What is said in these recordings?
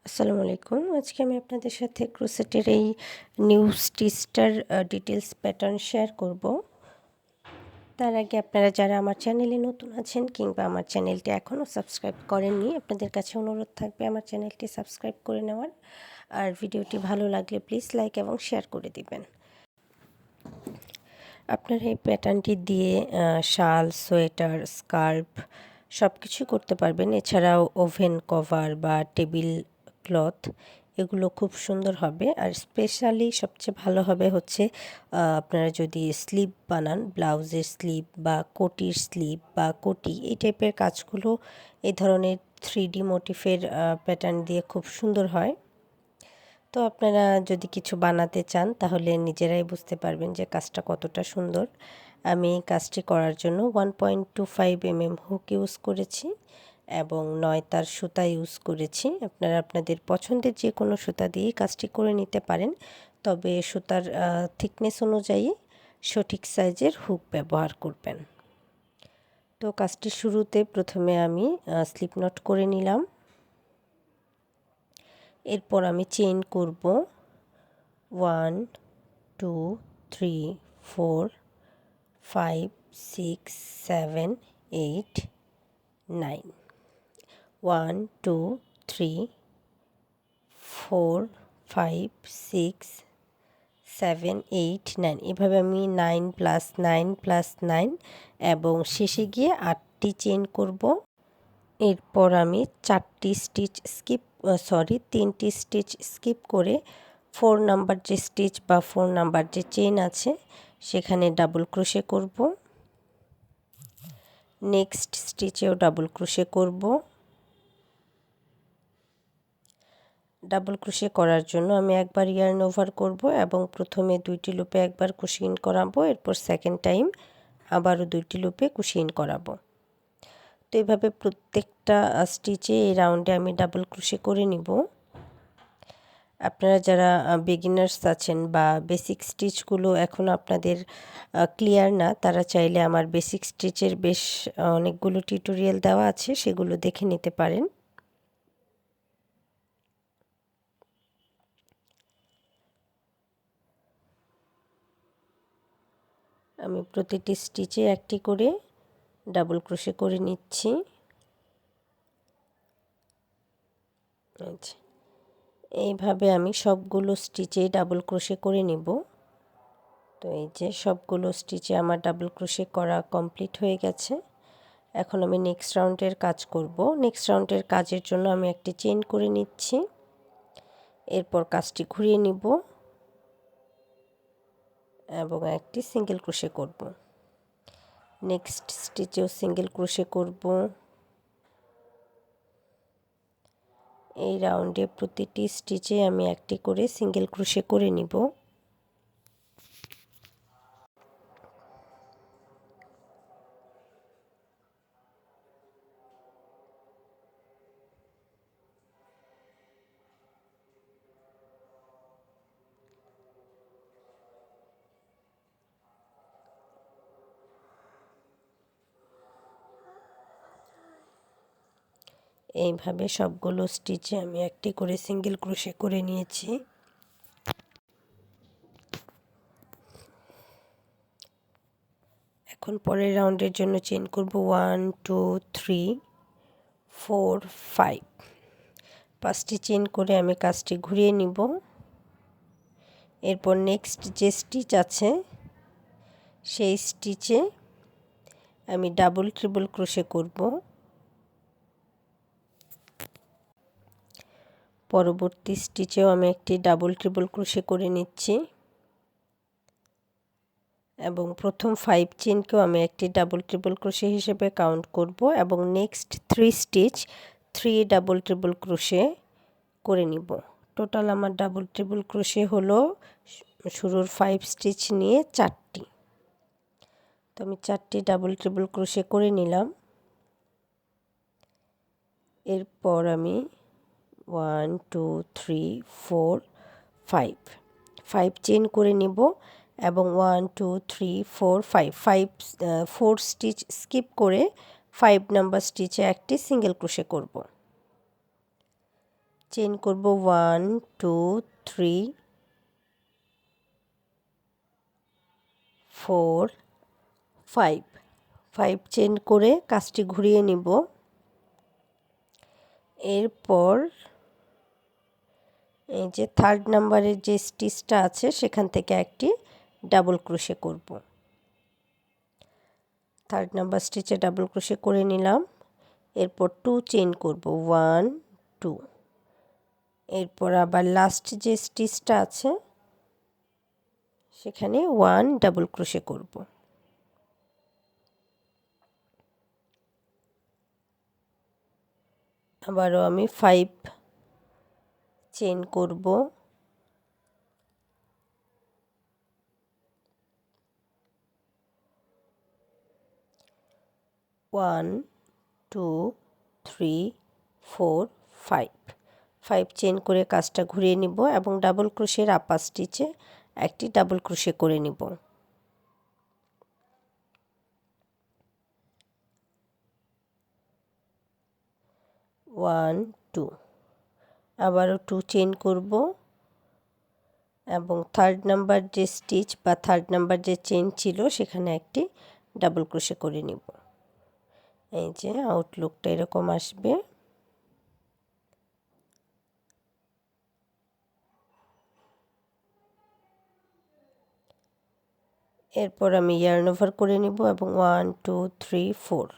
আসসালামু আলাইকুম। আজকে আমি আপনাদের সাথে ক্রোশেটের এই নিউ স্টিচটার ডিটেলস প্যাটার্ন শেয়ার করব। তার আগে আপনারা যারা আমার চ্যানেলে নতুন আছেন কিংবা আমার চ্যানেলটি এখনও সাবস্ক্রাইব করেননি, আপনাদের কাছে অনুরোধ থাকবে আমার চ্যানেলটি সাবস্ক্রাইব করে নেওয়ার। আর ভিডিওটি ভালো লাগলে প্লিজ লাইক এবং শেয়ার করে দিবেন। আপনারা এই প্যাটার্নটি দিয়ে শাল, সোয়েটার, স্কার্ফ সব কিছু করতে পারবেন। এছাড়াও ওভেন কভার বা টেবিল ক্লথ এগুলো খুব সুন্দর হবে। আর স্পেশালি সবচেয়ে ভালো হবে হচ্ছে আপনারা যদি স্লিভ বানান, ব্লাউজের স্লিভ বা কোটির স্লিভ বা কোটি এই টাইপের কাজগুলো এই ধরনের 3D মোটিফের প্যাটার্ন দিয়ে খুব সুন্দর হয়। তো আপনারা যদি কিছু বানাতে চান তাহলে নিজেরাই বুঝতে পারবেন যে কাজটা কতটা সুন্দর। আমি কাজটি করার জন্য 1.25 হুক ইউজ করেছি এবং 9 তার সুতা ইউজ করেছি। আপনারা আপনাদের পছন্দের যে কোনো সুতা দিয়ে কাজটি করে নিতে পারেন, তবে সুতার থিকনেস অনুযায়ী সঠিক সাইজের হুক ব্যবহার করবেন। তো কাজটি শুরুতে প্রথমে আমি স্লিপ নট করে নিলাম। এরপর আমি চেইন করব 1 2 3 4 5 6 7 8 9 1 2 3 4 5 6 7 8 9 এভাবে আমি 9 প্লাস 9 প্লাস 9 এবং শেষে গিয়ে 8টি চেইন করব। এরপর আমি 3টি স্টিচ স্কিপ করে 4 নাম্বার যে স্টিচ বা 4 নাম্বার যে চেইন আছে সেখানে ডাবল ক্রোশে করব। নেক্সট স্টিচেও ডাবল ক্রোশে করব। ডাবল ক্রোশে করার জন্য আমি একবার ইয়ার্ন ওভার করব এবং প্রথমে 2টি লুপে একবার কুশিন করাবো, এরপর সেকেন্ড টাইম আবারও 2টি লুপে কুশিন করাবো। তো এইভাবে প্রত্যেকটা স্টিচে এই রাউন্ডে আমি ডাবল ক্রোশে করে নিব। আপনারা যারা বিগিনার্স আছেন বা বেসিক স্টিচগুলো এখনও আপনাদের ক্লিয়ার না, তারা চাইলে আমার বেসিক স্টিচের বেশ অনেকগুলো টিউটোরিয়াল দেওয়া আছে, সেগুলো দেখে নিতে পারেন। আমি প্রতিটি স্টিচে একটি করে ডাবল ক্রোশে করে নিচ্ছি। এইভাবে আমি সবগুলো স্টিচে ডাবল ক্রোশে করে নিব। তো এই যে সবগুলো স্টিচে আমার ডাবল ক্রোশে করা কমপ্লিট হয়ে গেছে। এখন আমি নেক্সট রাউন্ডের কাজ করব। নেক্সট রাউন্ডের কাজের জন্য আমি একটি চেইন করে নিচ্ছি। এরপর কাজটি ঘুরিয়ে নিব এবং একটি সিঙ্গেল ক্রোশে করব। নেক্সট স্টিচেও সিঙ্গেল ক্রোশে করব। এই রাউন্ডে প্রতিটি স্টিচে আমি একটি করে সিঙ্গেল ক্রোশে করে নিব। এইভাবে সবগুলো স্টিচে আমি একটি করে সিঙ্গেল ক্রোশে করে নিয়েছি। এখন পরের রাউন্ডের জন্য চেইন করব 1 2 3 4 5। 5টি চেইন করে আমি কাজটি ঘুরিয়ে নিব। এরপর নেক্সট যে স্টিচ আছে সেই স্টিচে আমি ডাবল ট্রিপল ক্রোশে করব। পরবর্তী স্টিচেও আমি একটি ডাবল ট্রিপল ক্রোশে করে নিচ্ছি এবং প্রথম 5 চেইনকেও আমি একটি ডাবল ট্রিপল ক্রোশে হিসেবে কাউন্ট করব এবং next 3 stitch 3 double triple crochet করে নিব। টোটাল আমার ডাবল ট্রিপল ক্রোশে হলো শুরুর 5 স্টিচ নিয়ে 4টি। তো আমি 4টি ডাবল ট্রিপল ক্রোশে করে নিলাম। এরপর আমি 1 2 3 4 5 চেইন করে নিব এবং 1 2 3 4 5 4 স্টিচ স্কিপ করে 5 নাম্বার স্টিচে একটি সিঙ্গেল ক্রোশে করব। চেইন করব 1 2 3 4 5 5 চেইন করে কাজটি ঘুরিয়ে নিব। এরপর এই যে থার্ড নাম্বারের যে স্টিচটা আছে সেখান থেকে একটি ডাবল ক্রোশে করব। থার্ড নাম্বার স্টিচে ডাবল ক্রোশে করে নিলাম। এরপর 2 চেইন করব 1 2। এরপর আবার লাস্ট যে স্টিচটা আছে সেখানে 1 ডাবল ক্রোশে করব। আবারও আমি 5 চেইন করব। 1 2 3 4 5 5 চেইন করে কাজটা ঘুরিয়ে নিব এবং ডাবল ক্রোশের আপার স্টিচে একটি ডাবল ক্রোশে করে নিব। 1 2 আবারও 2 চেইন করব এবং থার্ড নাম্বার যে স্টিচ বা থার্ড নাম্বার যে চেইন ছিল সেখানে একটি ডাবল ক্রোশে করে নিব। এই যে আউটলুকটা এরকম আসবে। এরপর আমি ইয়ার্ন ওভার করে নিব এবং 1 2 3 4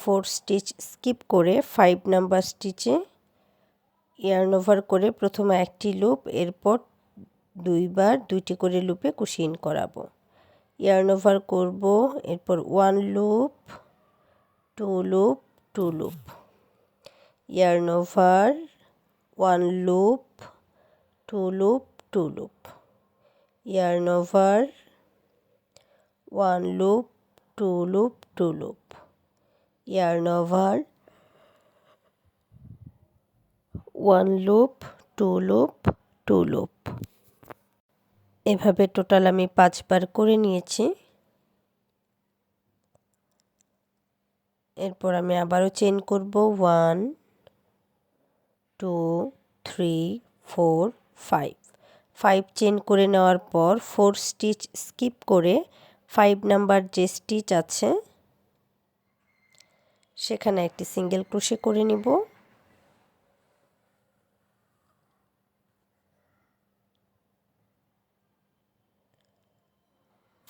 4 স্টিচ স্কিপ করে 5 নাম্বার স্টিচে ইয়ার্ন ওভার করে প্রথমে একটি লুপ, এরপর দুইবার দুইটি করে লুপে কুশিন করাবো। ইয়ার্ন ওভার করব, এরপর 1 loop 2 loop 2 loop, yarn over 1 loop 2 loop 2 loop, yarn over 1 loop 2 loop 2 loop, yarn over 1 loop 2 loop 2 loop। এভাবে টোটাল আমি 5 বার করে নিয়েছি। এরপর আমি আবারও চেইন করব 1 2 3 4 5 5 চেইন করে নেওয়ার পর 4 স্টিচ স্কিপ করে 5 নাম্বার যে স্টিচ আছে সেখানে একটি সিঙ্গেল ক্রোশে করে নিব।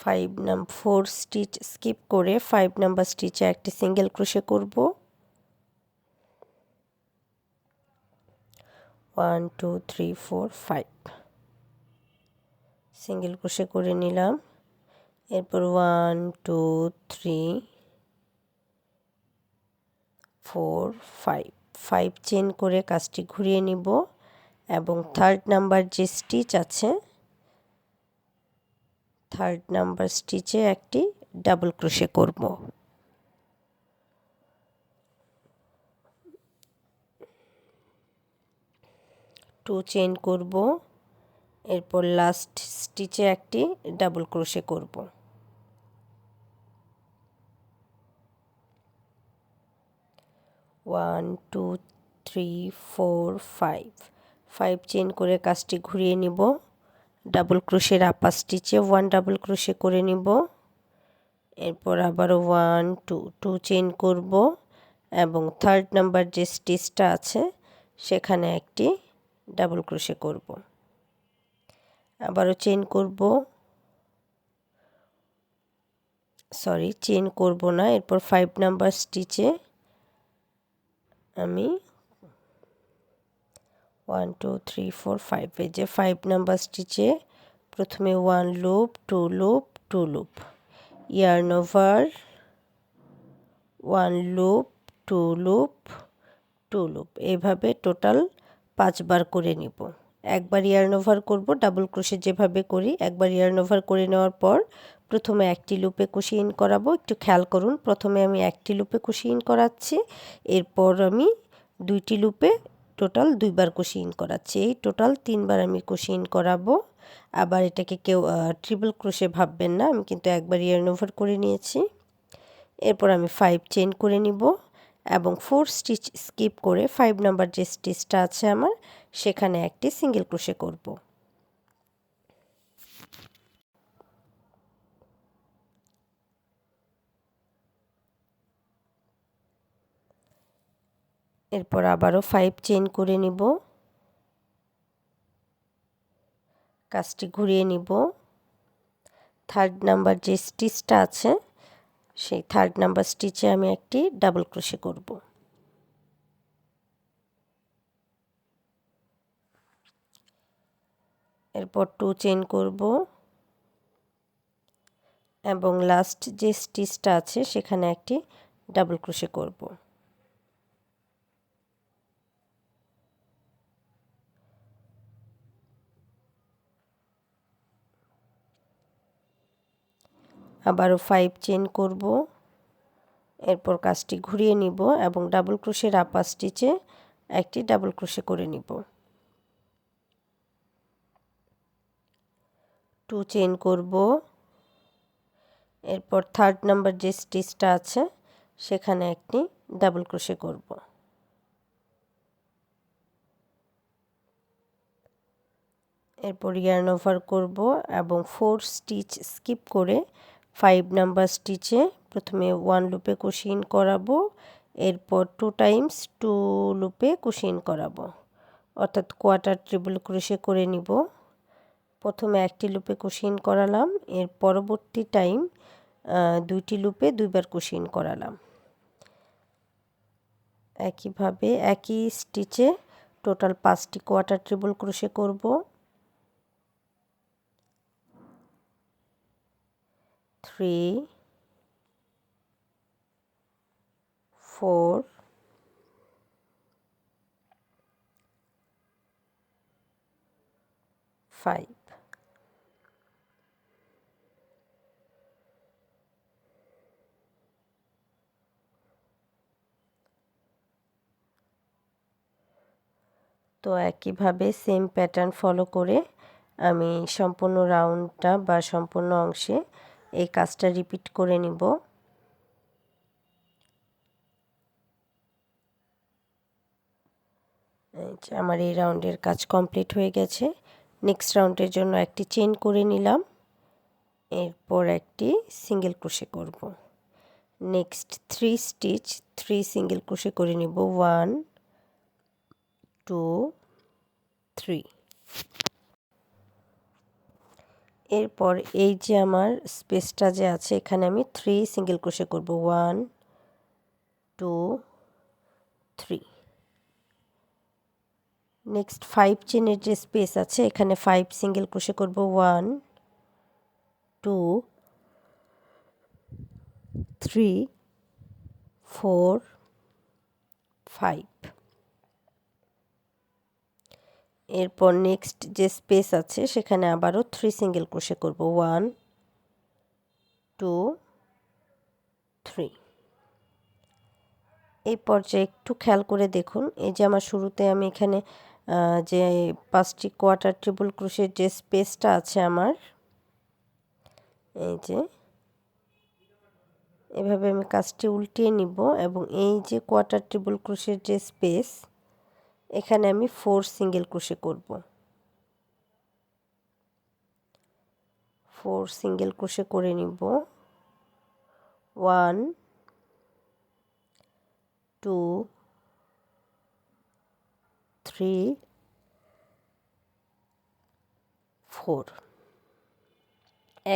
4 স্টিচ স্কিপ করে 5 নাম্বার স্টিচে একটি সিঙ্গেল ক্রোশে করব। 1 2 3 4 5 সিঙ্গেল ক্রোশে করে নিলাম। এরপর 1 2 3 4 5 5 চেইন করে কাজটি ঘুরিয়ে নিব এবং থার্ড নাম্বার যে স্টিচ আছে থার্ড নাম্বার স্টিচে একটি ডাবল ক্রোশে করব। টু চেইন করব, এরপর লাস্ট স্টিচে একটি ডাবল ক্রোশে করব। One two three four five 5 chain করে কাজটি ঘুরিয়ে নিব। ডাবল ক্রোশের আপার স্টিচে 1 ডাবল ক্রোশে করে নিব। এরপর আবারও 1 2 2 চেইন করব এবং থার্ড নাম্বার যে স্টিচটা আছে সেখানে একটি ডাবল ক্রোশে করব। আবারও চেইন করব, চেইন করব না। এরপর 5 নাম্বার স্টিচে আমি 1 2 3 4 5 এই যে 5 নাম্বার স্টিচে প্রথমে 1 loop 2 loop 2 loop, yarn over 1 loop 2 loop 2 loop, এইভাবে টোটাল 5 বার করে নিব। একবার ইয়ার্ন ওভার করব, ডাবল ক্রোশে যেভাবে করি একবার ইয়ার্ন ওভার করে নেওয়ার পর প্রথমে একটি লুপে কুশি ইন করাবো। একটু খেয়াল করুন, প্রথমে আমি একটি লুপে কুশি ইন করাচ্ছি, এরপর আমি দুইটি লুপে টোটাল 2 বার কুশি ইন করাচ্ছি। এই টোটাল 3 বার আমি কুশি ইন করাবো। আবার এটাকে কেউ ট্রিপল ক্রোশে ভাববেন না, আমি কিন্তু একবার ইয়ার্ন ওভার করে নিয়েছি। এরপর আমি 5 চেইন করে নিব এবং 4 স্টিচ স্কিপ করে 5 নাম্বার যে স্টিচটা আছে আমার সেখানে একটি সিঙ্গেল ক্রোশে করব। এরপর আবারও 5 চেইন করে নিব, কাজটি ঘুরিয়ে নিব। 3rd নাম্বার যে স্টিচটা আছে সেই 3rd নাম্বার স্টিচে আমি একটি ডাবল ক্রোশে করব। এরপর 2 চেইন করব এবং লাস্ট যে স্টিচটা আছে সেখানে একটি ডাবল ক্রোশে করব। আবারও 5 চেইন করব, এরপর কাজটি ঘুরিয়ে নিব এবং ডাবল ক্রোশের আপার স্টিচে একটি ডাবল ক্রোশে করে নিব। 2 চেইন করব, এরপর 3rd নাম্বার যে স্টিচটা আছে সেখানে একটি ডাবল ক্রোশে করব। এরপর ইয়ার্ন ওভার করব এবং 4 স্টিচ স্কিপ করে 5 নাম্বার স্টিচে প্রথমে 1 লুপে কুশি ইন করাবো, এরপর 2 টাইমস 2 লুপে কুশি ইন করাবো, অর্থাৎ কোয়ার্টার ট্রিপল ক্রোশে করে নিব। প্রথমে একটি লুপে কুশি ইন করালাম, এর পরবর্তী টাইম 2টি লুপে 2বার কুশি ইন করালাম। একইভাবে একই স্টিচে টোটাল 5টি কোয়ার্টার ট্রিপল ক্রোশে করব। 3 4 5। তো একইভাবে সেম প্যাটার্ন ফলো করে আমি সম্পূর্ণ রাউন্ডটা বা সম্পূর্ণ অংশে এই কাজটা রিপিট করে নিব। আমার এই রাউন্ডের কাজ কমপ্লিট হয়ে গেছে। নেক্সট রাউন্ডের জন্য একটি চেইন করে নিলাম, এরপর একটি সিঙ্গেল ক্রোশে করব। নেক্সট 3 স্টিচ 3 সিঙ্গেল ক্রোশে করে নিব, 1 2 3। এরপর এই যে আমার স্পেসটা যে আছে এখানে আমি 3 সিঙ্গেল ক্রোশে করব, 1 2 3। নেক্সট 5 চেনের যে স্পেস আছে এখানে 5 সিঙ্গেল ক্রোশে করব, 1 2 3 4 5। এরপর নেক্সট যে স্পেস আছে সেখানে আবারও 3 সিঙ্গেল ক্রোশে করব, 1 2 3। এই পর্যায়ে একটু খেয়াল করে দেখুন, এই যে আমার শুরুতে আমি এখানে যে 5টি কোয়ার্টার ট্রিপল ক্রোশের যে স্পেসটা আছে আমার, এই যে এভাবে আমি কাজটি উল্টিয়ে নিব এবং এই যে কোয়ার্টার ট্রিপল ক্রোশের যে স্পেস এখানে আমি 4 সিঙ্গেল ক্রোশে করব। 4 সিঙ্গেল ক্রোশে করে নিব, 1 2 3 4।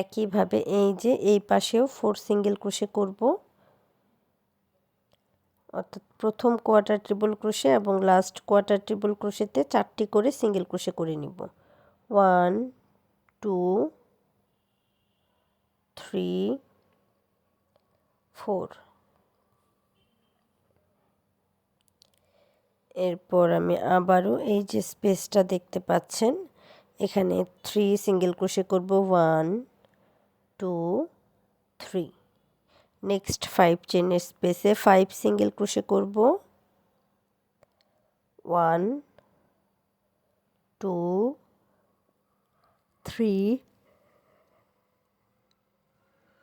একইভাবে এই যে এই পাশেও 4 সিঙ্গেল ক্রোশে করব, অর্থাৎ প্রথম কোয়ার্টার ট্রিপল ক্রোশে এবং লাস্ট কোয়ার্টার ট্রিপল ক্রোশেতে 4টি করে সিঙ্গেল ক্রোশে করে নিব, 1 2 3 4। এরপর আমি আবারও এই যে স্পেসটা দেখতে পাচ্ছেন এখানে 3 সিঙ্গেল ক্রোশে করব, 1 2 3। নেক্সট 5 চেনের স্পেসে 5 সিঙ্গেল ক্রোশে করব, 1 2 3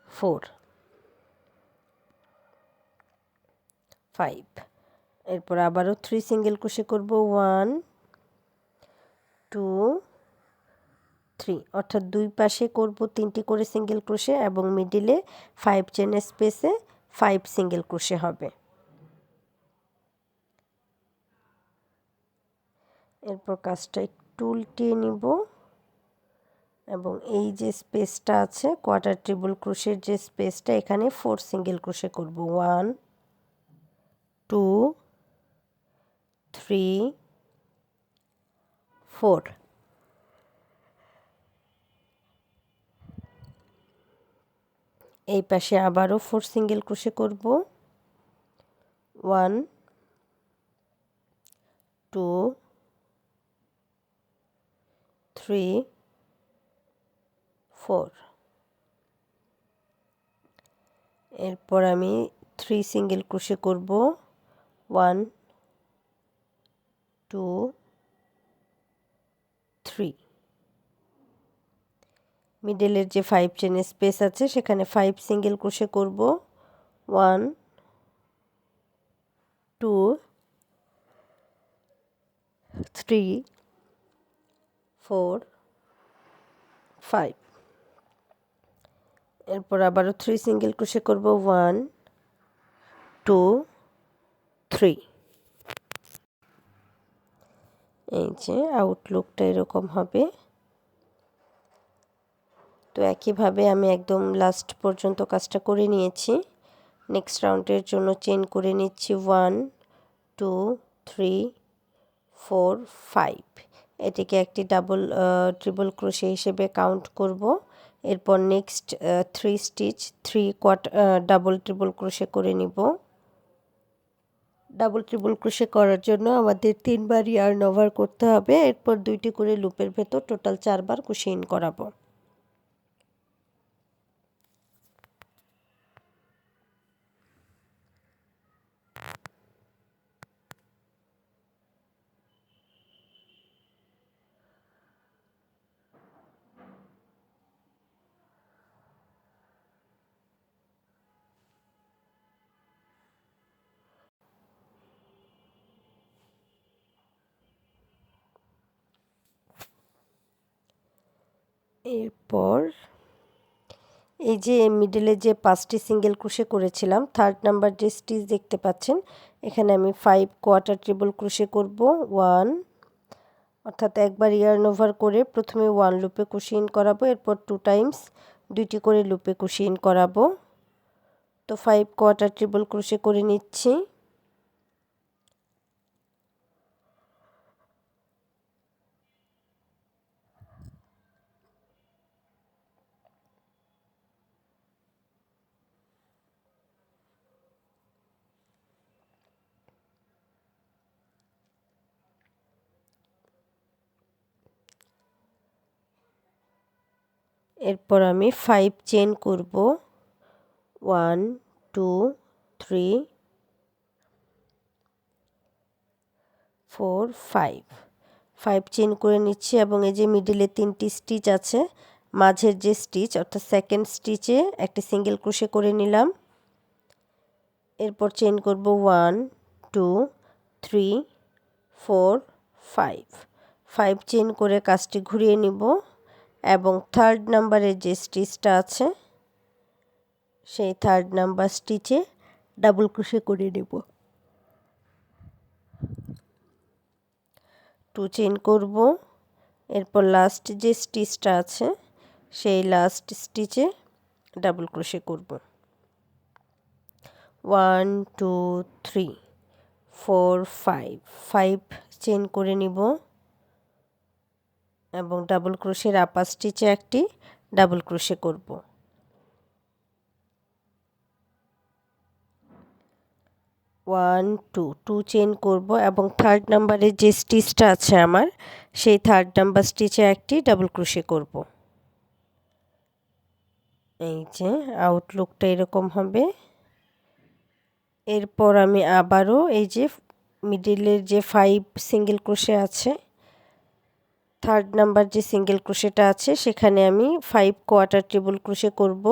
4। 5। এরপর আবারও 3 সিঙ্গেল ক্রোশে করব 1 2 3, অর্থাৎ দুই পাশে করব 3টি করে সিঙ্গেল ক্রোশে এবং মিডিলে 5 চেনের স্পেসে 5 সিঙ্গেল ক্রোশে হবে। এরপর কাজটা একটু উল্টিয়ে নিব এবং এই যে স্পেসটা আছে কোয়ার্টার ট্রিপল ক্রোশের যে স্পেসটা, এখানে 4 সিঙ্গেল ক্রোশে করব 1 2 3 4। এই পাশে আবারও 4 সিঙ্গেল ক্রোশে করব 1 2 3 4। এরপর আমি 3 সিঙ্গেল ক্রোশে করব 1 2 3। মিডলের যে 5 চেনের স্পেস আছে সেখানে 5 সিঙ্গেল ক্রোশে করব 1 2 3 4 5। এরপর আবারও 3 সিঙ্গেল ক্রোশে করব 1 2 3। এই যে আউটলুকটা এরকম হবে। তো একইভাবে আমি একদম লাস্ট পর্যন্ত কাজটা করে নিয়েছি। নেক্সট রাউন্ডের জন্য চেইন করে নিচ্ছি 1 2 3 4 5। এটিকে একটি ট্রিপল ক্রোশে হিসেবে কাউন্ট করব। এরপর next 3 stitch 3 double triple crochet করে নিব। ডাবল ট্রিপল ক্রোশে করার জন্য আমাদের 3 বার ইয়ার্ন ওভার করতে হবে। এরপর 2টি করে লুপের ভেতর টোটাল 4 বার কুশি ইন করাবো। এরপর এই যে মিডলে যে 5টি সিঙ্গেল ক্রোশে করেছিলাম, থার্ড নাম্বার যে স্টিচ দেখতে পাচ্ছেন, এখানে আমি 5 কোয়ার্টার ট্রিপল ক্রোশে করব 1, অর্থাৎ একবার ইয়ার্ন ওভার করে প্রথমে 1 লুপে কুশি ইন করাবো, এরপর 2 টাইমস 2টি করে লুপে কুশি ইন করাবো। তো 5 কোয়ার্টার ট্রিপল ক্রোশে করে নিচ্ছি। এরপর আমি 5 চেইন করব 1 2 3 4 5। 5 চেইন করে নিচ্ছি এবং এই যে মিডলে 3টি স্টিচ আছে, মাঝের যে স্টিচ অর্থাৎ সেকেন্ড স্টিচে একটি সিঙ্গেল ক্রোশে করে নিলাম। এরপর চেইন করব 1 2 3 4 5। 5 চেইন করে কাজটি ঘুরিয়ে নিব এবং থার্ড নাম্বারের যে স্টিচটা আছে সেই থার্ড নাম্বার স্টিচে ডাবল ক্রোশে করে নেব। 2 চেইন করব, এরপর লাস্ট যে স্টিচটা আছে সেই লাস্ট স্টিচে ডাবল ক্রোশে করব। 1 2 3 4 5। 5 চেইন করে নিব এবং ডাবল ক্রোশের আপার স্টিচে একটি ডাবল ক্রোশে করব। 1 2 চেইন করব এবং থার্ড নাম্বারের যে স্টিচটা আছে আমার সেই থার্ড নাম্বার স্টিচে একটি ডাবল ক্রোশে করব। এই যে আউটলুকটা এরকম হবে। এরপর আমি আবারও এই যে মিডলের যে 5 সিঙ্গেল ক্রোশে আছে, থার্ড নাম্বার যে সিঙ্গেল ক্রোশেটা আছে সেখানে আমি 5 কোয়ার্টার ট্রিপল ক্রোশে করব।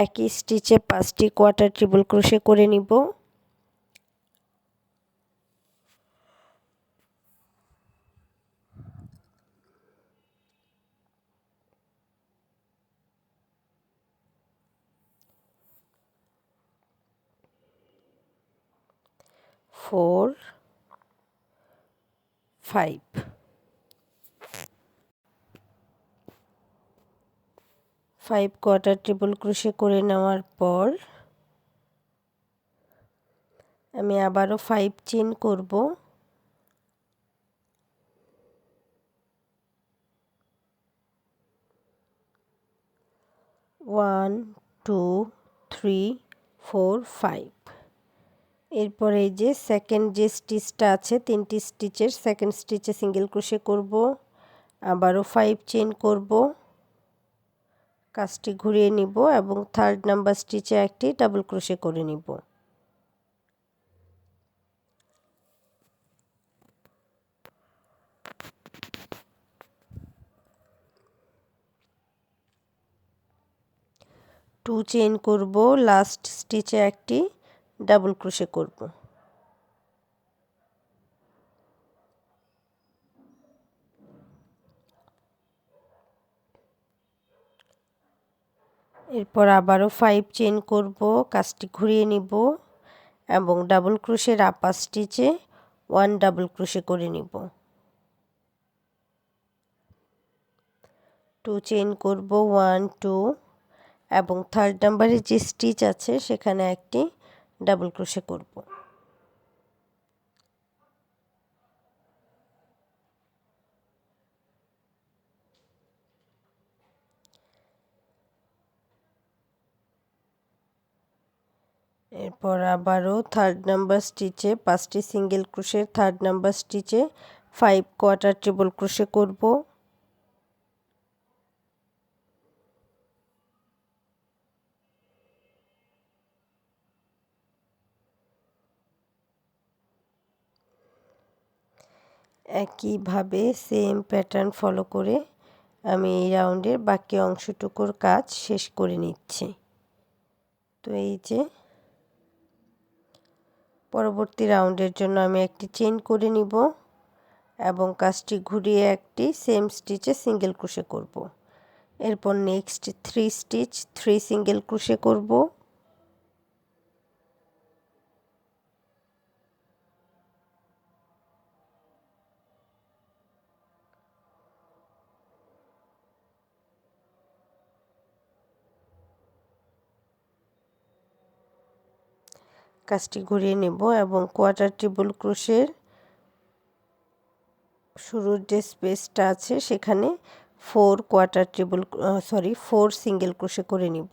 একই স্টিচে 5টি কোয়ার্টার ট্রিপল ক্রোশে করে নিব 4 5 5 কোয়ার্টার ট্রিপল ক্রোশে করে নেওয়ার পর আমি আবারও 5 চেইন করব। 1 2 3 4 5। এরপর এই যে সেকেন্ড যে স্টিচটা আছে 3টি স্টিচের সেকেন্ড স্টিচে সিঙ্গেল ক্রোশে করব, আবারও 5 চেইন করব, কাজটি ঘুরিয়ে নিব এবং থার্ড নাম্বার স্টিচে একটি ডাবল ক্রোশে করে নিব। টু চেইন করব, লাস্ট স্টিচে একটি ডাবল ক্রোশে করব। এরপর আবারও 5 চেইন করব, কাজটি ঘুরিয়ে নিব এবং ডাবল ক্রোশের আপার স্টিচে 1 ডাবল ক্রোশে করে নিব। 2 চেইন করব, 1 2 এবং থার্ড নাম্বারে যে স্টিচ আছে সেখানে একটি ডাবল ক্রোশে করব। এরপর আবারও থার্ড নাম্বার স্টিচে 5টি সিঙ্গেল ক্রোশের থার্ড নাম্বার স্টিচে 5 কোয়ার্টার ট্রিপল ক্রোশে করব। একইভাবে সেম প্যাটার্ন ফলো করে আমি এই রাউন্ডের বাকি অংশটুকুর কাজ শেষ করে নিচ্ছি। তো এই যে পরবর্তী রাউন্ডের জন্য আমি একটি চেইন করে নিব এবং কাজটি ঘুরিয়ে একটি সেম স্টিচে সিঙ্গেল ক্রোশে করব। এরপর নেক্সট 3 স্টিচ 3 সিঙ্গেল ক্রোশে করব। কাজটি ঘুরিয়ে নেব এবং কোয়ার্টার ট্রিপল ক্রোশের শুরুর যে স্পেসটা আছে সেখানে 4 সিঙ্গেল ক্রোশে করে নিব।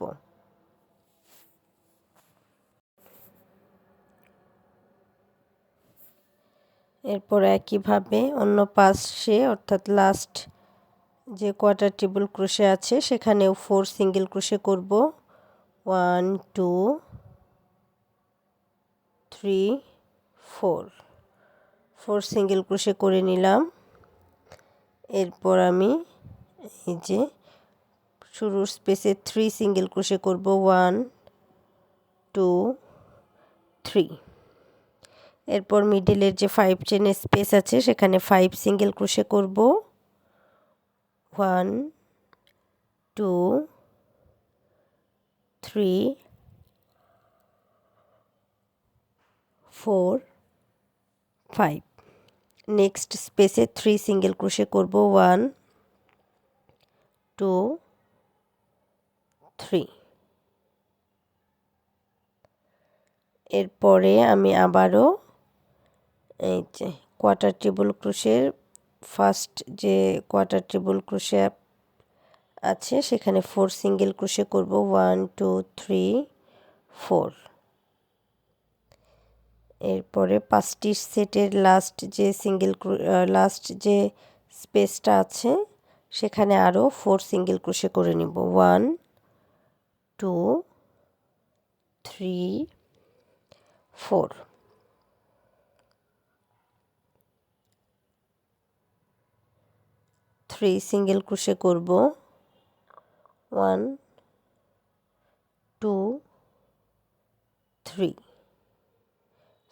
এরপর একইভাবে অন্য পাশে অর্থাৎ লাস্ট যে কোয়ার্টার ট্রিপল ক্রোশে আছে সেখানেও 4 সিঙ্গেল ক্রোশে করব। 1 2 3 4 সিঙ্গেল ক্রোশে করে নিলাম। এরপর আমি এই যে শুরুর স্পেসে 3 সিঙ্গেল ক্রোশে করব। 1 2 3। এরপর মিডলের যে 5 চেনের স্পেস আছে সেখানে 5 সিঙ্গেল ক্রোশে করব। 1 2 3 4 5। নেক্সট স্পেসে 3 সিঙ্গেল ক্রোশে করব। 1 2 3। এরপরে আমি আবারও এই যে কোয়ার্টার ট্রিপল ক্রোশের ফার্স্ট যে কোয়ার্টার ট্রিপল ক্রোশে আছে সেখানে 4 সিঙ্গেল ক্রোশে করব। 1 2 3 4। এরপরে 5টি সেটের লাস্ট যে স্পেসটা আছে সেখানে আরও 4 সিঙ্গেল ক্রোশে করে নিব। 1 2 3 4। 3 সিঙ্গেল ক্রোশে করব। 1 2 3।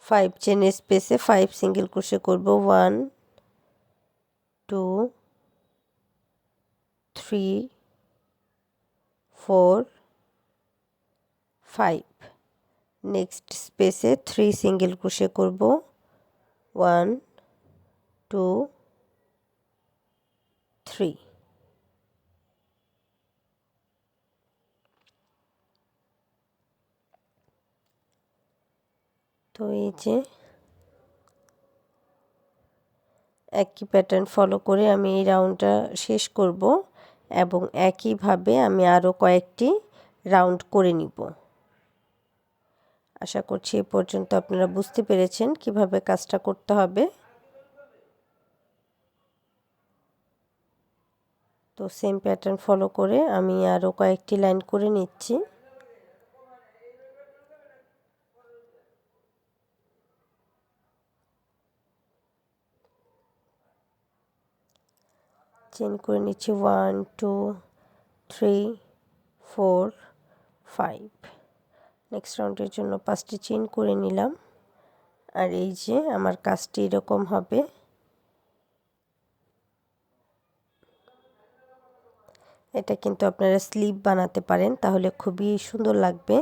5 চেনের স্পেসে 5 সিঙ্গেল ক্রোশে করব। 1 2 3 4 5। নেক্সট স্পেসে 3 সিঙ্গেল ক্রোশে করব। 1 2 3। তো এই যে একই প্যাটার্ন ফলো করে আমি এই রাউন্ডটা শেষ করব এবং একইভাবে আমি আরও কয়েকটি রাউন্ড করে নিব। আশা করছি এ পর্যন্ত আপনারা বুঝতে পেরেছেন কিভাবে কাজটা করতে হবে। তো সেম প্যাটার্ন ফলো করে আমি আরও কয়েকটি লাইন করে নিচ্ছি। চেন করে নিচ্ছি 1 2 3 4 5। নেক্সট রাউন্ডের জন্য 5টি চেন করে নিলাম। আর এই যে আমার কাজটি এরকম হবে। এটা কিন্তু আপনারা স্লিভ বানাতে পারেন, তাহলে খুবই সুন্দর লাগবে।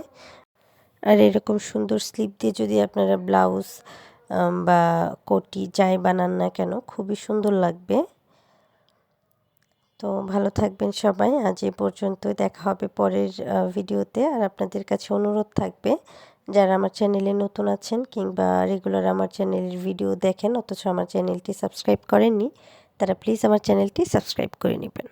আর এরকম সুন্দর স্লিভ দিয়ে যদি আপনারা ব্লাউজ বা কোটি যাই বানান না কেন, খুবই সুন্দর লাগবে। তো ভালো থাকবেন সবাই। আজ এ পর্যন্তই, দেখা হবে পরের ভিডিওতে। আর আপনাদের কাছে অনুরোধ থাকবে, যারা আমার চ্যানেলে নতুন আছেন কিংবা রেগুলার আমার চ্যানেলের ভিডিও দেখেন অথচ আমার চ্যানেলটি সাবস্ক্রাইব করেননি, তারা প্লিজ আমার চ্যানেলটি সাবস্ক্রাইব করে নেবেন।